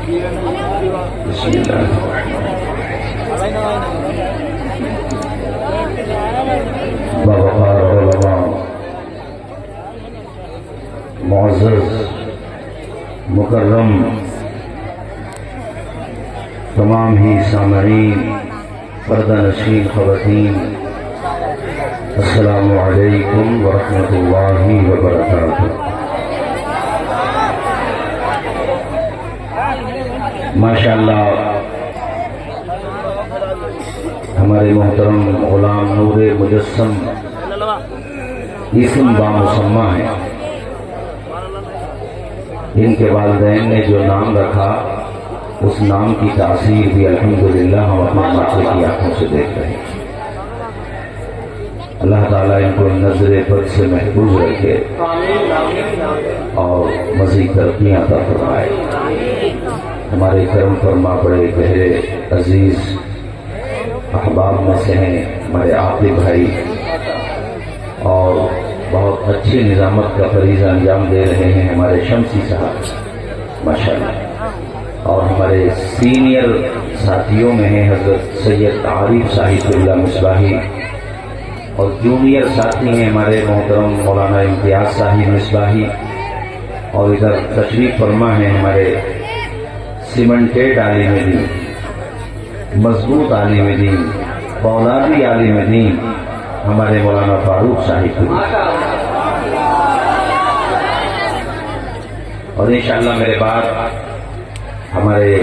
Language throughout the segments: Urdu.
بسم اللہ باوقار علماء، معزز مکرم تمام ہی سامعین، پردہ نشین خواتین، السلام علیکم ورحمۃ اللہ وبرکاتہ۔ ماشاءاللہ ہمارے محترم غلام نور مجسم اسم بامسمہ ہیں، ان کے والدین نے جو نام رکھا اس نام کی تاثیر بھی الحمدللہ ہم اپنے بچے کی آنکھوں سے دیکھ رہے ہیں۔ اللہ تعالیٰ ان کو نظر بد سے محفوظ رکھے اور مزید ترقیاں عطا فرمائے۔ ہمارے کرم فرما بڑے گہرے عزیز احباب میں سے ہیں ہمارے عاقب بھائی، اور بہت اچھی نظامت کا فریضہ انجام دے رہے ہیں ہمارے شمسی صاحب ماشاءاللہ، اور ہمارے سینئر ساتھیوں میں ہیں حضرت سید عارف صاحب اللہ مصباحی، اور جونیئر ساتھی ہیں ہمارے محترم مولانا امتیاز صاحب مصباحی، اور ادھر تشریف فرما ہیں ہمارے سیمنٹیڈ عالم دین، مضبوط عالم دین، فولادی عالم دین ہمارے مولانا فاروق صاحب، اور انشاءاللہ میرے بعد ہمارے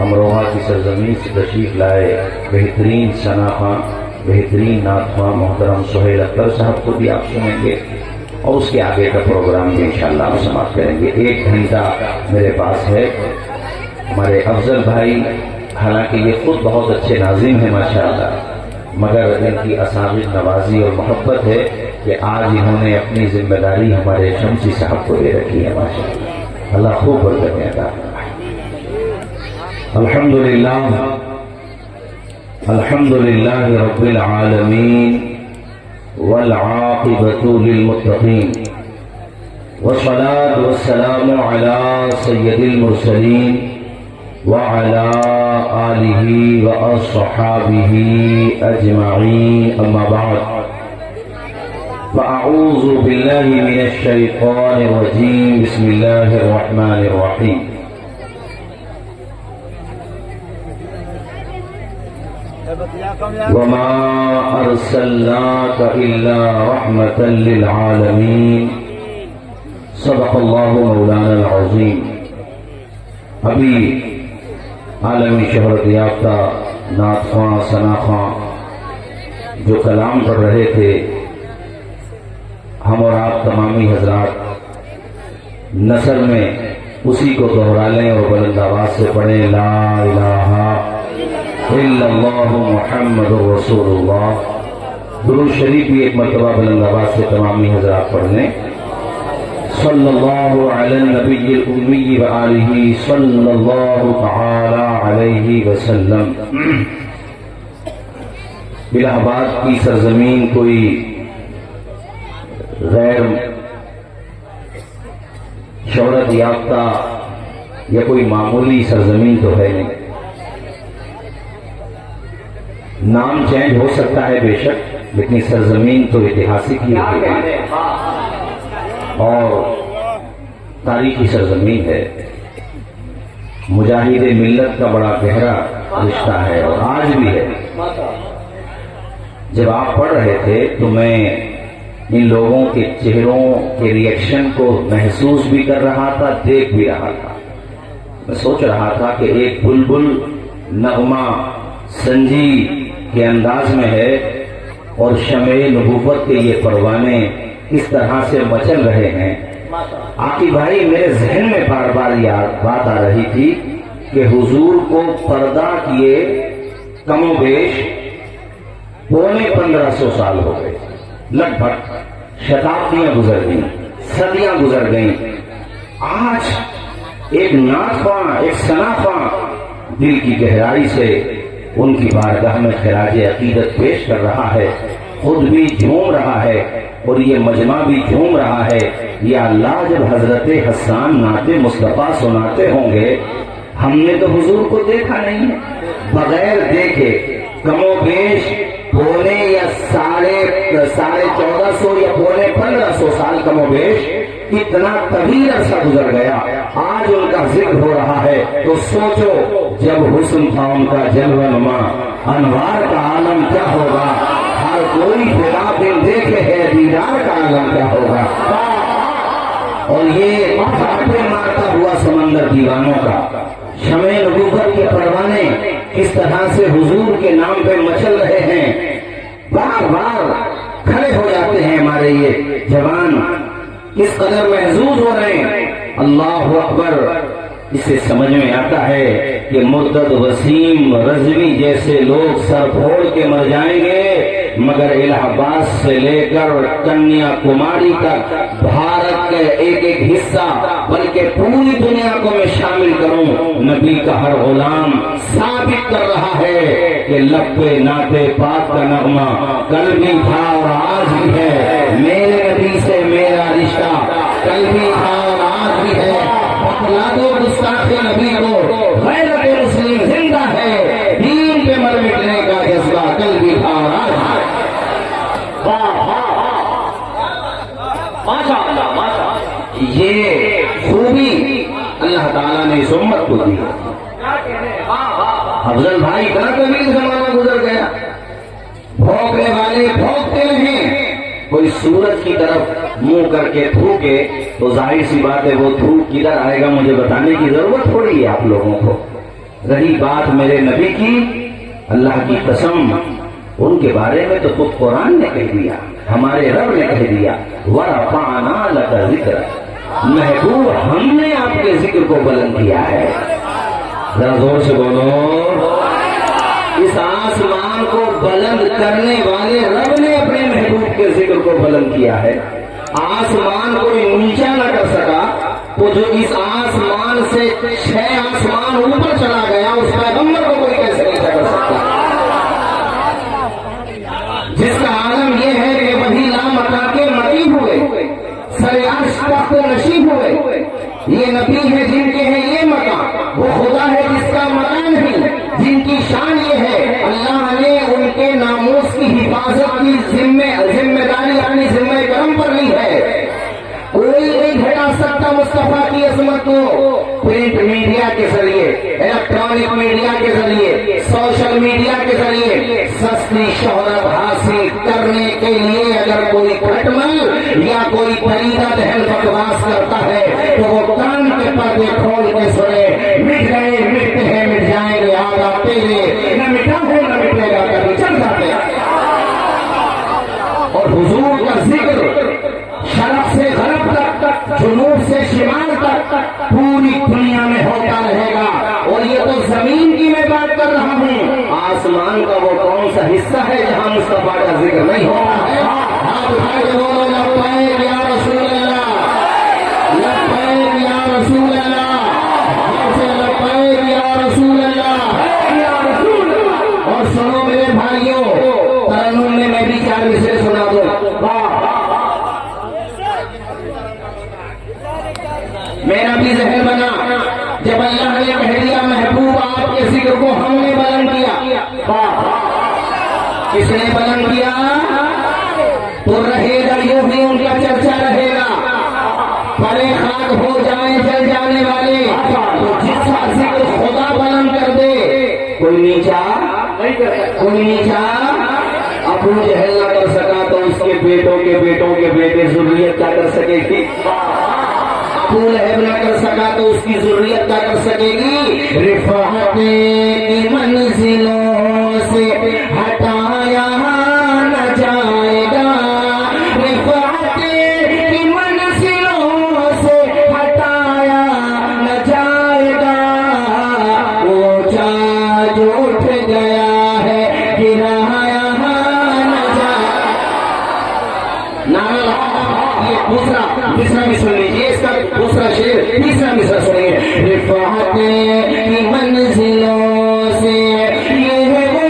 امروہہ کی سرزمین سے تشریف لائے بہترین ثنا خواں، بہترین نعت خواں محترم سہیل اختر صاحب کو بھی آپ سنیں گے، اور اس کے آگے کا پروگرام بھی انشاءاللہ آپ سماعت کریں گے۔ 1 گھنٹہ میرے پاس ہے۔ ہمارے افضل بھائی حالانکہ یہ خود بہت اچھے ناظم ہیں ماشاءاللہ، مگر ان کی اسابق نوازی اور محبت ہے کہ آج انہوں نے اپنی ذمہ داری ہمارے شمسی صاحب کو دے رکھی ہے ماشاءاللہ، اللہ خوب برکتیں عطا فرمائے۔ الحمدللہ الحمدللہ رب العالمین والعاقبۃ للمتقین، والصلاة والسلام علی سید المرسلین وعلى آلہ واصحابہ اجمعین، اما بعد فاعوذ باللہ من الشیطان الرجیم، بسم اللہ الرحمن الرحیم۔ وما ارسلناک الا رحمۃ للعالمین، صدق اللہ مولانا العظیم۔ ابھی عالمی شہرت یافتہ نعت خواں ثنا خواں جو کلام پڑھ رہے تھے، ہم اور آپ تمامی حضرات نثر میں اسی کو دہرا لیں اور بلند آواز سے پڑھیں، لا الہ الا اللہ محمد رسول اللہ۔ درود شریف بھی ایک مرتبہ بلند آواز سے تمامی حضرات پڑھ لیں، صلی اللہ علی النبی الامی وآلہ صلی اللہ تعالی علیہ وسلم۔ الہ آباد کی سرزمین کوئی غیر شہرت یافتہ یا کوئی معمولی سرزمین تو ہے نہیں، نام چینج ہو سکتا ہے بے شک، لیکن سرزمین تو اتہاسک ہی ہے اور تاریخی سرزمین ہے۔ مجاہد ملت کا بڑا گہرا رشتہ ہے اور آج بھی ہے۔ جب آپ پڑھ رہے تھے تو میں ان لوگوں کے چہروں کے ریئیکشن کو محسوس بھی کر رہا تھا، دیکھ بھی رہا تھا۔ میں سوچ رہا تھا کہ ایک بلبل نغمہ سنجی کے انداز میں ہے اور شمع نبوت کے یہ پروانے کس طرح سے مچل رہے ہیں۔ آقی بھائی میرے ذہن میں بار بار یہ بات آ رہی تھی کہ حضور کو پردہ کیے کم و بیش 1500 سال ہو گئے، لگ بھگ شتابدیاں گزر گئیں، صدیاں گزر گئیں۔ آج ایک نعت خواں، ایک ثنا خواں دل کی گہرائی سے ان کی بارگاہ میں خراج عقیدت پیش کر رہا ہے، خود بھی جھوم رہا ہے اور یہ مجمع بھی جھوم رہا ہے۔ یا اللہ جب حضرت حسان نعت مصطفیٰ سناتے ہوں گے ہم نے تو حضور کو دیکھا نہیں ہے، بغیر دیکھے کم و بیش پونے یا ساڑھے 1400 یا پونے 1500 سال کم و بیش اتنا طویل عرصہ گزر گیا، آج ان کا ذکر ہو رہا ہے تو سوچو جب حسن تھا ان کا جلوہ نما، انوار کا عالم کیا ہوگا، ہر کوئی فدا دل دیکھے ہے دیدار کا عالم کیا ہوگا۔ اور یہ بھاپے مارتا ہوا سمندر دیوانوں کا، شمع نبوت کے پروانے کس طرح سے حضور کے نام پہ مچل رہے ہیں، بار بار کھڑے ہو جاتے ہیں ہمارے یہ جوان، کس قدر محظوظ ہو رہے ہیں۔ اللہ اکبر، اس سے سمجھ میں آتا ہے کہ مدت وسیم رضوی جیسے لوگ سر پھوڑ کے مر جائیں گے، مگر الہ آباد سے لے کر کنیا کماری تک بھارت کے ایک ایک حصہ بلکہ پوری دنیا کو میں شامل کروں، نبی کا ہر غلام ثابت کر رہا ہے کہ لب پہ نعت پاک کا نغمہ کل بھی تھا اور آج بھی ہے، میرے نبی سے میرا رشتہ کل بھی تھا اور آج بھی ہے، بتلا دو گستاخ نبی کو غیرت مسلم زندہ ہے، دین پہ مر مٹنے کا جذبہ کل بھی تھا اور آج ہے۔ یہ خوبی اللہ تعالیٰ نے اس امت کو دی ہے۔ افضل بھائی اتنا طویل زمانہ گزر گیا، بھونکنے والے بھونکتے رہیں، کوئی سورج کی طرف منہ کر کے تھوکے تو ظاہر سی بات ہے وہ تھوک کدھر آئے گا مجھے بتانے کی ضرورت تھوڑی ہے آپ لوگوں کو۔ رہی بات میرے نبی کی، اللہ کی قسم ان کے بارے میں تو خود قرآن نے کہہ دیا، ہمارے رب نے کہہ دیا وَرَفَعْنَا لَكَ ذِكْرَكَ، محبوب ہم نے آپ کے ذکر کو بلند کیا ہے۔ ذرا زور سے بولو، اس آسمان کو بلند کرنے والے رب نے اپنے محبوب کے ذکر کو بلند کیا ہے۔ آسمان کوئی نیچا نہ کر سکا تو جو اس آسمان سے 6 آسمان اوپر چلا گیا اس پیغمبر کو کوئی کیسے نیچا کر سکتا، جس کا عالم یہ ہے کہ وہی لامکان کے مقیم ہوئے، سر عرش تخت نشین ہوئے، یہ نبی ہے جن کے ہیں یہ مقام، وہ خدا ہے جس کا مقام نہیں، جن کی شان یہ ہے اللہ نے ان کے ناموس کی حفاظت کی ذمہ داری اپنی ذمہ کرم پر لی ہے، کوئی نہیں ہٹا سکتا مصطفیٰ کی عظمت کو۔ پرنٹ میڈیا کے ذریعے، الیکٹرانک میڈیا کے ذریعے، سوشل میڈیا کے ذریعے سستی شہرت حاصل کرنے کے لیے اگر کوئی کھٹمل یا کوئی پریدہ دہل بکواس کرتا ہے تو وہ کان کے پردے کھول کے سنے، مٹ گئے مٹتے ہیں مٹ جائیں گے آج آتے ہوئے، نہ مٹا ہے نہ مٹے گا کبھی چل جاتے ہیں۔ اور حضور کا ذکر شرق سے غرب تک، جنوب سے شمال تک پوری دنیا میں ہوتا رہے گا، اور یہ تو زمین کی میں بات کر رہا ہوں، آسمان کا وہ کون سا حصہ ہے جہاں مصطفیٰ کا ذکر نہیں ہو رہا ہے؟ ہاتھ اٹھا کے بولو لبیک یا رسول اللہ، لبیک یا رسول اللہ، ہاتھ سے لبیک یا رسول اللہ، یا رسول اللہ۔ اور سنو میرے بھائیوں، ترنم میں میں بھی 4 مصرے سنا دوں۔ میرا بھی ذہن بنا جب اللہ نے کہہ دیا محبوب آپ کے ذکر کو ہم نے بلند کیا، کس نے بلند کیا؟ تو رہے گا یوں بھی ان کا چرچا رہے گا، پڑے خاک ہو جائیں جل جانے والے، تو جس کا ذکر خدا بلند کر دے کوئی نیچا ابو جہل نہ کر سکا تو اس کے بیٹوں کے بیٹوں کے بیٹے ذریت کیا کر سکے گی؟ ابو لہب نہ کر سکا تو اس کی ذریت کیا کر سکے گی؟ رفعت کی منزلوں سے ہٹایا نہ جائے گا، رفعت کی منزلوں سے ہٹایا نہ جائے گا، اونچا جو اٹھ گیا ہے گرایا نہ جائے گا۔ یہ دوسرا مصرع بھی سن لیجیے، اس کا دوسرا شعر تیسرا مصرع سنیے، رفعت کی منزلوں سے یہ ہے وہ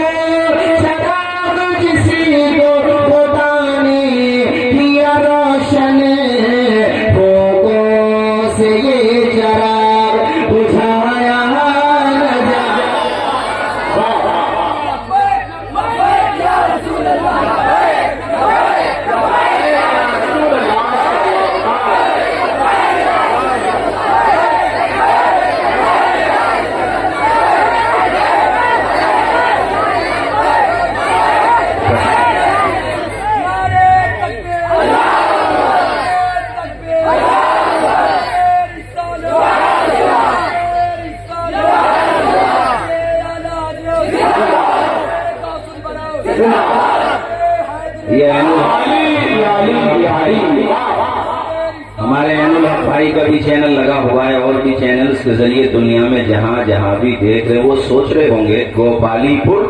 بھی چینل لگا ہوا ہے اور بھی چینلز کے ذریعے دنیا میں جہاں جہاں بھی دیکھ رہے وہ سوچ رہے ہوں گے گوپالی پور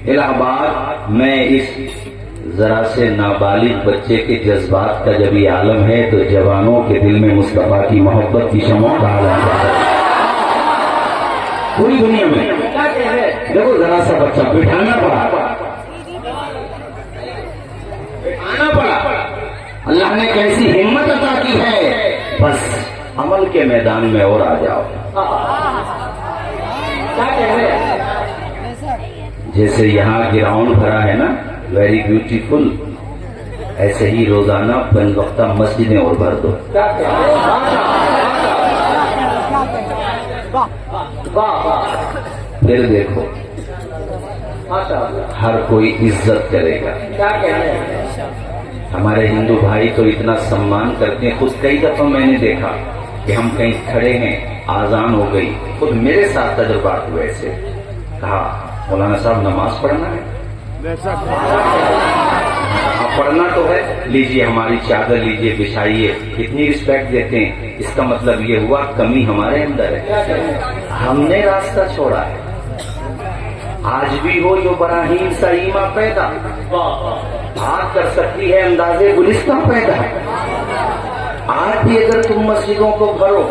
الہ آباد میں اس ذرا سے نابالغ بچے کے جذبات کا جب یہ عالم ہے تو جوانوں کے دل میں مصطفیٰ کی محبت کی شمع کا عالم ہے پوری دنیا میں. دیکھو ذرا سا بچہ بٹھانا پڑا اللہ نے کیسی ہمت عطا کی ہے. بس عمل کے میدان میں اور آ جاؤ. جیسے یہاں گراؤنڈ بھرا ہے نا ویری بیوٹیفل, ایسے ہی روزانہ 5 وقتہ مسجدیں اور بھر دو. پھر دیکھو ہر کوئی عزت کرے گا. ہمارے ہندو بھائی تو اتنا سمان کرتے ہیں. خود کئی دفعہ میں نے دیکھا کہ ہم کہیں کھڑے ہیں, آذان ہو گئی, خود میرے ساتھ تجربات ہوئے ایسے, کہا مولانا صاحب نماز پڑھنا ہے. پڑھنا تو ہے, لیجئے ہماری چادر لیجئے بچھائیے. اتنی رسپیکٹ دیتے ہیں, اس کا مطلب یہ ہوا کمی ہمارے اندر ہے, ہم نے راستہ چھوڑا ہے. آج بھی ہو جو براہیم سا ایما پیدا, بات کر سکتی ہے اندازے گلستہ پیدا. آج بھی اگر تم مسجدوں کو بھرو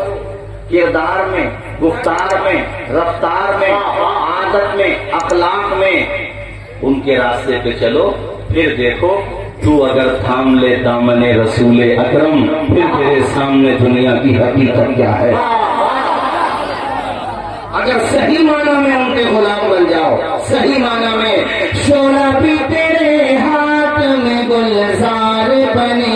کردار میں, گفتار میں, رفتار میں, عادت میں, اخلاق میں, ان کے راستے پہ چلو, پھر دیکھو تو اگر تھام لے دامن رسول اکرم, پھر تیرے سامنے دنیا کی حقیقت کیا ہے. اگر صحیح معنی میں ان کے غلام بن جاؤ, صحیح معنی میں شولا بھی تیرے ہاتھ میں گلزار بنے